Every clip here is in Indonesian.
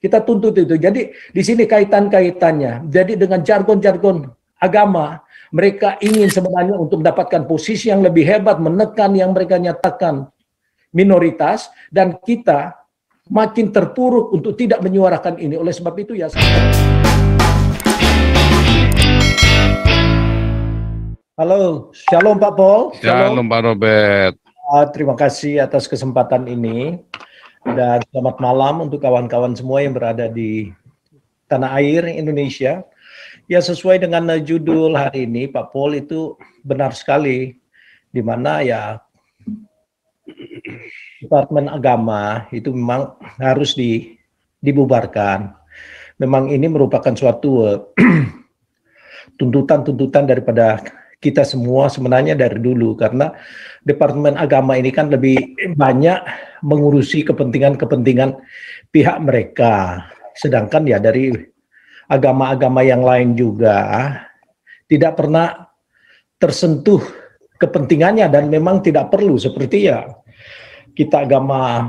Kita tuntut itu. Jadi di sini kaitan-kaitannya. Jadi dengan jargon-jargon agama, mereka ingin sebenarnya untuk mendapatkan posisi yang lebih hebat, menekan yang mereka nyatakan minoritas, dan kita makin terpuruk untuk tidak menyuarakan ini. Oleh sebab itu ya. Halo, shalom Pak Paul. Shalom Pak Robert. Terima kasih atas kesempatan ini dan selamat malam untuk kawan-kawan semua yang berada di tanah air Indonesia. Ya, sesuai dengan judul hari ini Pak Paul, itu benar sekali, di mana ya Departemen Agama itu memang harus dibubarkan. Memang ini merupakan suatu tuntutan-tuntutan daripada kita semua sebenarnya dari dulu, karena Departemen Agama ini kan lebih banyak mengurusi kepentingan-kepentingan pihak mereka. Sedangkan ya dari agama-agama yang lain juga tidak pernah tersentuh kepentingannya dan memang tidak perlu. Seperti ya kita agama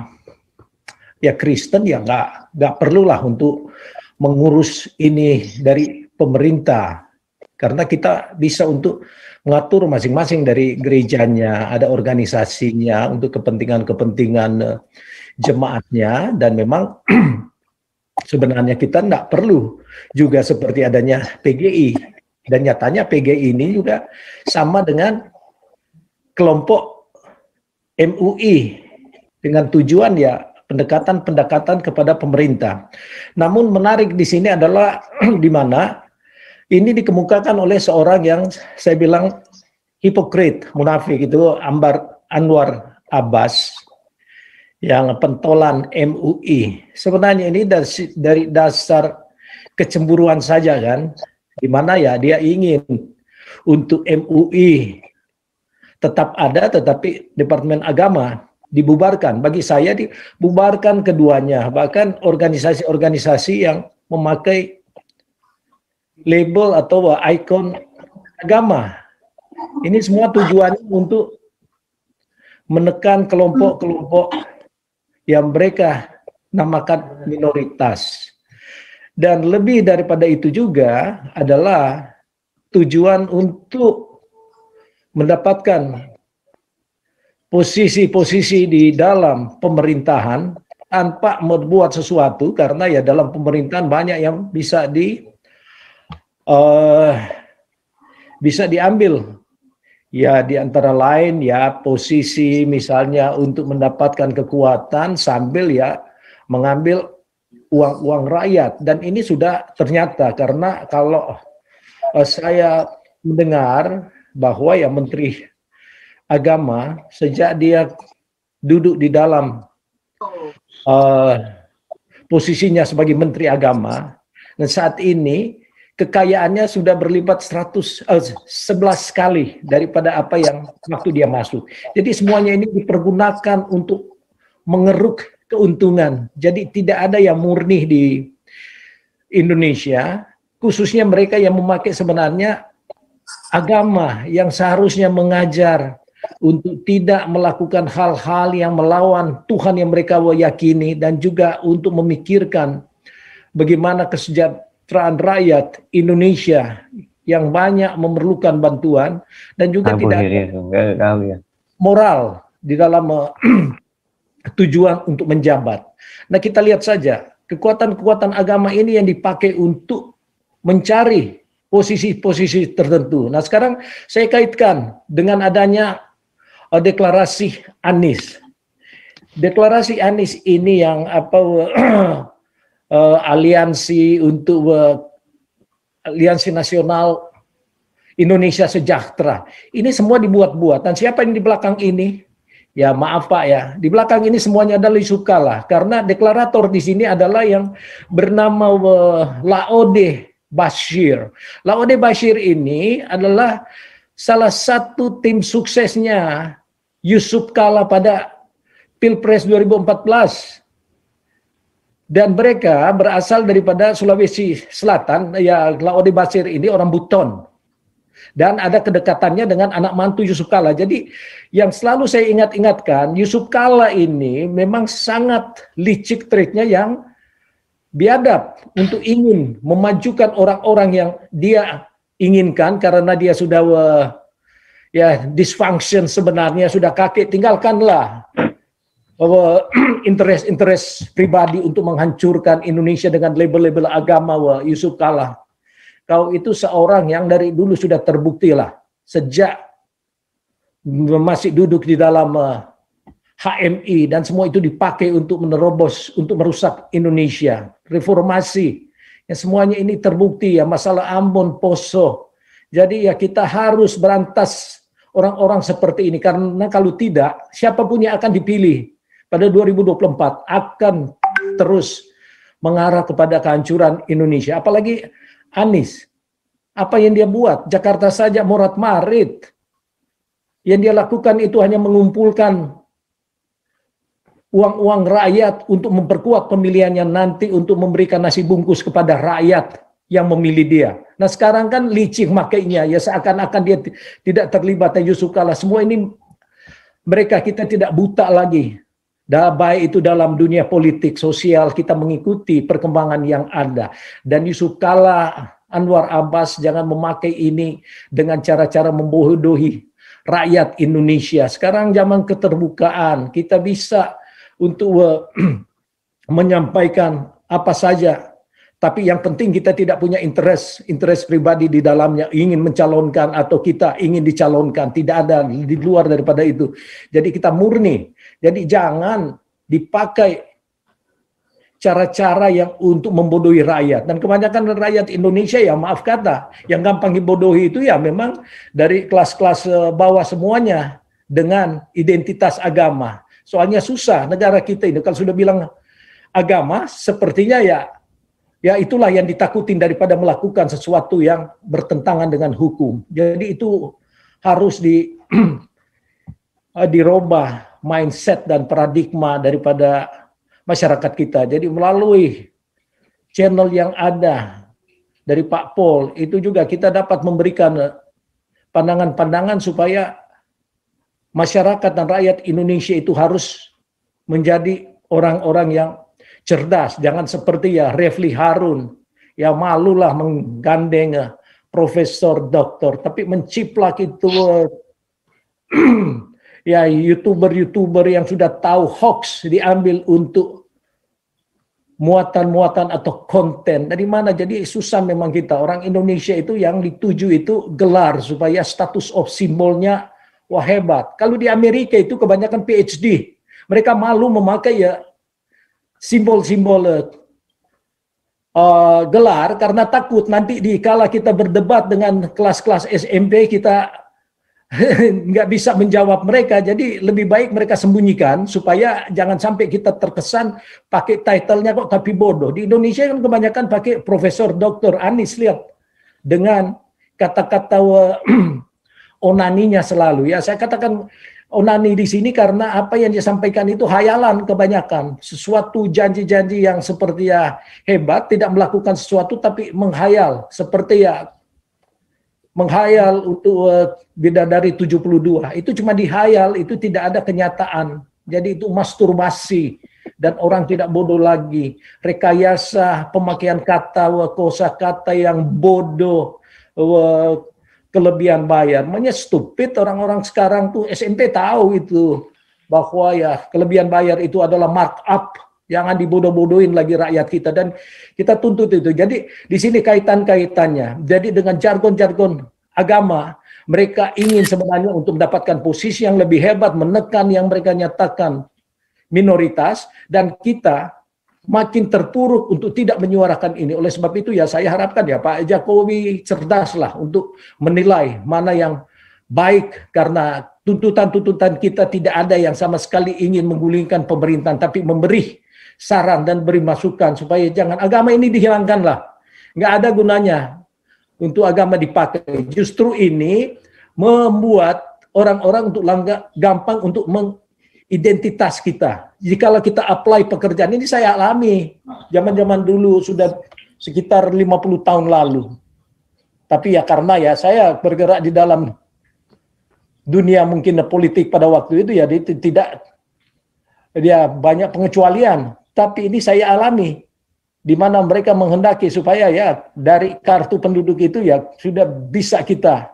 ya Kristen ya nggak perlulah untuk mengurus ini dari pemerintah. Karena kita bisa untuk mengatur masing-masing dari gerejanya, ada organisasinya untuk kepentingan-kepentingan jemaatnya, dan memang sebenarnya kita tidak perlu juga seperti adanya PGI. Dan nyatanya PGI ini juga sama dengan kelompok MUI dengan tujuan ya pendekatan-pendekatan kepada pemerintah. Namun menarik di sini adalah di mana ini dikemukakan oleh seorang yang saya bilang hipokrit, munafik, itu Anwar Abbas, yang pentolan MUI. Sebenarnya ini dari dasar kecemburuan saja kan, di mana ya dia ingin untuk MUI tetap ada, tetapi Departemen Agama dibubarkan. Bagi saya dibubarkan keduanya, bahkan organisasi-organisasi yang memakai label atau ikon agama. Ini semua tujuannya untuk menekan kelompok-kelompok yang mereka namakan minoritas. Dan lebih daripada itu juga adalah tujuan untuk mendapatkan posisi-posisi di dalam pemerintahan tanpa membuat sesuatu, karena ya dalam pemerintahan banyak yang bisa diambil ya, di antara lain ya posisi misalnya untuk mendapatkan kekuatan sambil ya mengambil uang rakyat. Dan ini sudah ternyata, karena kalau saya mendengar bahwa ya Menteri Agama sejak dia duduk di dalam posisinya sebagai Menteri Agama, dan saat ini kekayaannya sudah berlipat 11 kali daripada apa yang waktu dia masuk. Jadi semuanya ini dipergunakan untuk mengeruk keuntungan. Jadi tidak ada yang murni di Indonesia, khususnya mereka yang memakai sebenarnya agama yang seharusnya mengajar untuk tidak melakukan hal-hal yang melawan Tuhan yang mereka yakini, dan juga untuk memikirkan bagaimana kesejahteraan rakyat Indonesia yang banyak memerlukan bantuan, dan juga tidak ada moral di dalam tujuan untuk menjabat. Nah, kita lihat saja kekuatan-kekuatan agama ini yang dipakai untuk mencari posisi-posisi tertentu. Nah, sekarang saya kaitkan dengan adanya deklarasi Anies. Deklarasi Anies ini yang aliansi aliansi nasional Indonesia Sejahtera. Ini semua dibuat-buat. Dan siapa yang di belakang ini? Ya maaf Pak ya, di belakang ini semuanya adalah Yusuf Kalla, karena deklarator di sini adalah yang bernama Laode Bashir. Laode Bashir ini adalah salah satu tim suksesnya Yusuf Kalla pada Pilpres 2014. Dan mereka berasal daripada Sulawesi Selatan. Ya, Laode Bashir ini orang Buton. Dan ada kedekatannya dengan anak mantu Yusuf Kalla. Jadi yang selalu saya ingat-ingatkan, Yusuf Kalla ini memang sangat licik triknya yang biadab untuk ingin memajukan orang-orang yang dia inginkan karena dia sudah dysfunction sebenarnya, sudah kakek, tinggalkanlah interest pribadi untuk menghancurkan Indonesia dengan label-label agama. Yusuf Kala, kau itu seorang yang dari dulu sudah terbukti lah, sejak masih duduk di dalam HMI dan semua itu dipakai untuk menerobos, untuk merusak Indonesia. Reformasi, ya semuanya ini terbukti ya, masalah Ambon, Poso. Jadi ya kita harus berantas orang-orang seperti ini, karena kalau tidak, siapapun yang akan dipilih pada 2024 akan terus mengarah kepada kehancuran Indonesia. Apalagi Anies, apa yang dia buat? Jakarta saja morat-marit. Yang dia lakukan itu hanya mengumpulkan uang-uang rakyat untuk memperkuat pemilihannya nanti, untuk memberikan nasi bungkus kepada rakyat yang memilih dia. Nah sekarang kan licik makainya, ya seakan-akan dia tidak terlibat. Yusuf Kala, semua ini mereka, kita tidak buta lagi. Baik itu dalam dunia politik, sosial, kita mengikuti perkembangan yang ada. Dan Yusuf Kala, Anwar Abbas jangan memakai ini dengan cara-cara membodohi rakyat Indonesia. Sekarang zaman keterbukaan, kita bisa untuk menyampaikan apa saja, tapi yang penting kita tidak punya interest pribadi di dalamnya, ingin mencalonkan atau kita ingin dicalonkan, tidak ada di luar daripada itu. Jadi kita murni. Jadi jangan dipakai cara-cara yang untuk membodohi rakyat. Dan kebanyakan rakyat Indonesia, ya maaf kata, yang gampang dibodohi itu ya memang dari kelas-kelas bawah semuanya dengan identitas agama. Soalnya susah negara kita ini, kalau sudah bilang agama, sepertinya ya itulah yang ditakutin daripada melakukan sesuatu yang bertentangan dengan hukum. Jadi itu harus dirubah mindset dan paradigma daripada masyarakat kita. Jadi melalui channel yang ada dari Pak Pol, itu juga kita dapat memberikan pandangan-pandangan supaya masyarakat dan rakyat Indonesia itu harus menjadi orang-orang yang cerdas. Jangan seperti ya Refli Harun, ya malulah menggandeng profesor, doktor, tapi menciplak itu ya youtuber yang sudah tahu hoax diambil untuk muatan-muatan atau konten. Dari mana? Jadi susah memang kita. Orang Indonesia itu yang dituju itu gelar supaya status of simbolnya wah hebat. Kalau di Amerika itu kebanyakan PhD. Mereka malu memakai ya simbol-simbol gelar karena takut nanti dikala kita berdebat dengan kelas-kelas SMP kita nggak bisa menjawab mereka. Jadi lebih baik mereka sembunyikan supaya jangan sampai kita terkesan pakai title-nya kok tapi bodoh. Di Indonesia kan kebanyakan pakai Profesor Dr. Anies, lihat dengan kata-kata onaninya selalu. Ya saya katakan onani di sini karena apa yang disampaikan itu hayalan kebanyakan. Sesuatu janji-janji yang seperti ya hebat, tidak melakukan sesuatu tapi menghayal. Seperti ya menghayal untuk bidadari 72. Itu cuma dihayal, itu tidak ada kenyataan. Jadi itu masturbasi. Dan orang tidak bodoh lagi. Rekayasa pemakaian kata, kosakata yang bodoh, kelebihan bayar. Makanya stupid orang-orang sekarang tuh, SMP tahu itu bahwa ya kelebihan bayar itu adalah markup. Jangan dibodoh-bodohin lagi rakyat kita, dan kita tuntut itu. Jadi di sini kaitan-kaitannya. Jadi dengan jargon-jargon agama, mereka ingin sebenarnya untuk mendapatkan posisi yang lebih hebat, menekan yang mereka nyatakan minoritas, dan kita makin terpuruk untuk tidak menyuarakan ini. Oleh sebab itu ya saya harapkan ya Pak Jokowi cerdaslah untuk menilai mana yang baik, karena tuntutan-tuntutan kita tidak ada yang sama sekali ingin menggulingkan pemerintahan, tapi memberi saran dan beri masukan supaya jangan agama ini dihilangkanlah. Nggak ada gunanya untuk agama dipakai. Justru ini membuat orang-orang untuk gampang untuk mengidentitas kita. Jikalau kita apply pekerjaan ini, saya alami zaman-zaman dulu sudah sekitar 50 tahun lalu. Tapi ya karena ya saya bergerak di dalam dunia mungkin politik pada waktu itu ya tidak dia banyak pengecualian. Tapi ini saya alami. di mana mereka menghendaki supaya ya dari kartu penduduk itu ya sudah bisa kita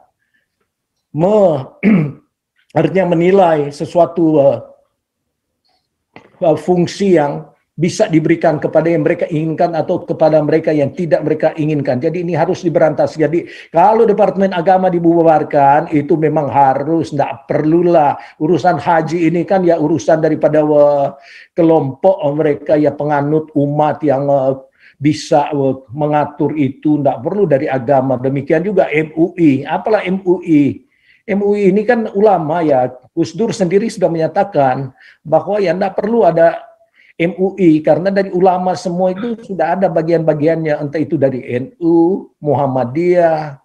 artinya menilai sesuatu fungsi yang bisa diberikan kepada yang mereka inginkan atau kepada mereka yang tidak mereka inginkan. Jadi ini harus diberantas. Jadi kalau Departemen Agama dibubarkan, itu memang harus, tidak perlulah. Urusan haji ini kan ya urusan daripada kelompok mereka ya penganut umat yang bisa mengatur itu, tidak perlu dari agama. Demikian juga MUI. Apalah MUI? MUI ini kan ulama ya, Gus Dur sendiri sudah menyatakan bahwa ya tidak perlu ada MUI karena dari ulama semua itu sudah ada bagian-bagiannya, entah itu dari NU, Muhammadiyah,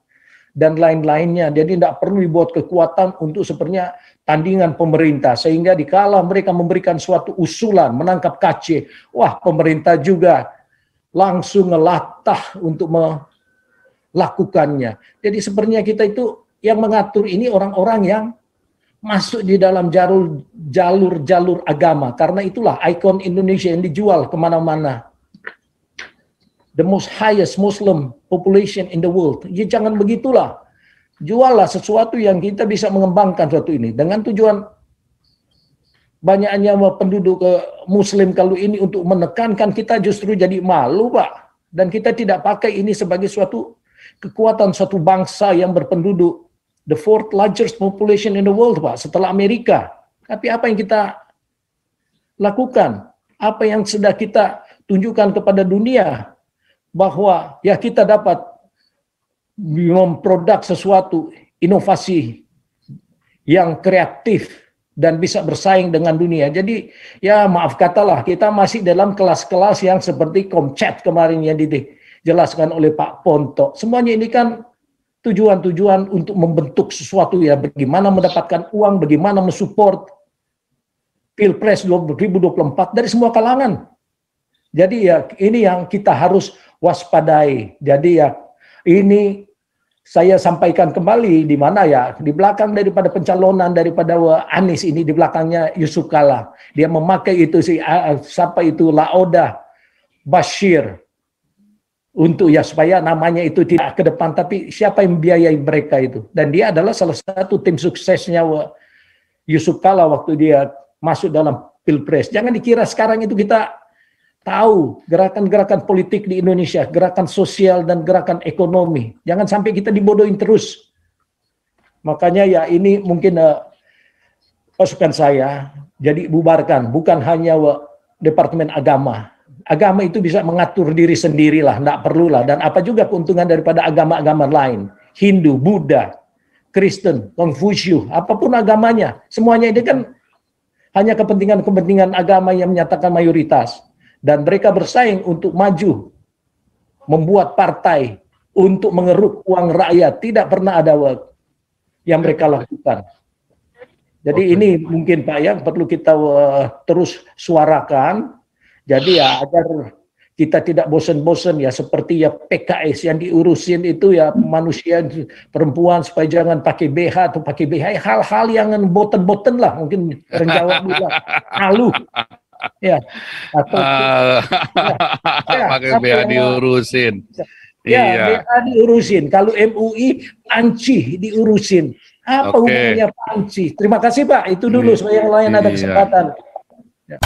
dan lain-lainnya. Jadi tidak perlu dibuat kekuatan untuk sepertinya tandingan pemerintah, sehingga dikala mereka memberikan suatu usulan menangkap KC, wah pemerintah juga langsung ngelatah untuk melakukannya. Jadi sebenarnya kita itu yang mengatur ini orang-orang yang masuk di dalam jalur agama. Karena itulah ikon Indonesia yang dijual kemana-mana. The most highest Muslim population in the world. Ya jangan begitulah. Juallah sesuatu yang kita bisa mengembangkan suatu ini. Dengan tujuan banyaknya penduduk Muslim kalau ini untuk menekankan, kita justru jadi malu, Pak. Dan kita tidak pakai ini sebagai suatu kekuatan suatu bangsa yang berpenduduk. The fourth largest population in the world, Pak, setelah Amerika. Tapi apa yang kita lakukan? Apa yang sudah kita tunjukkan kepada dunia? Bahwa ya kita dapat memproduk sesuatu, inovasi yang kreatif dan bisa bersaing dengan dunia. Jadi ya maaf katalah, kita masih dalam kelas-kelas yang seperti Komchat kemarin yang dijelaskan oleh Pak Ponto. Semuanya ini kan tujuan-tujuan untuk membentuk sesuatu ya, bagaimana mendapatkan uang, bagaimana mensupport Pilpres 2024 dari semua kalangan. Jadi ya ini yang kita harus waspadai. Jadi ya ini saya sampaikan kembali di mana ya, di belakang daripada pencalonan daripada Anies ini, di belakangnya Yusuf Kala. Dia memakai itu siapa itu Lauda Bashir. Untuk ya supaya namanya itu tidak ke depan, tapi siapa yang membiayai mereka itu. Dan dia adalah salah satu tim suksesnya Yusuf Kala waktu dia masuk dalam Pilpres. Jangan dikira sekarang itu kita tahu gerakan-gerakan politik di Indonesia, gerakan sosial dan gerakan ekonomi. Jangan sampai kita dibodohin terus. Makanya ya ini mungkin pasukan saya, jadi bubarkan, bukan hanya Departemen Agama. Agama itu bisa mengatur diri sendirilah, tidak perlulah. Dan apa juga keuntungan daripada agama-agama lain, Hindu, Buddha, Kristen, Konfusius, apapun agamanya, semuanya ini kan hanya kepentingan-kepentingan agama yang menyatakan mayoritas. Dan mereka bersaing untuk maju, membuat partai untuk mengeruk uang rakyat. Tidak pernah ada yang mereka lakukan. Jadi ini mungkin Pak yang perlu kita terus suarakan. Jadi ya agar kita tidak bosan-bosan ya, seperti ya PKS yang diurusin itu ya manusia perempuan supaya jangan pakai BH atau pakai BH, hal-hal yang boten-boten lah, mungkin orang Jawa bilang halu ya, atau pakai BH diurusin. Ya, BH diurusin. Kalau MUI panci diurusin. Apa hubungannya panci? Terima kasih Pak, itu dulu supaya yang lain ada kesempatan. Ya.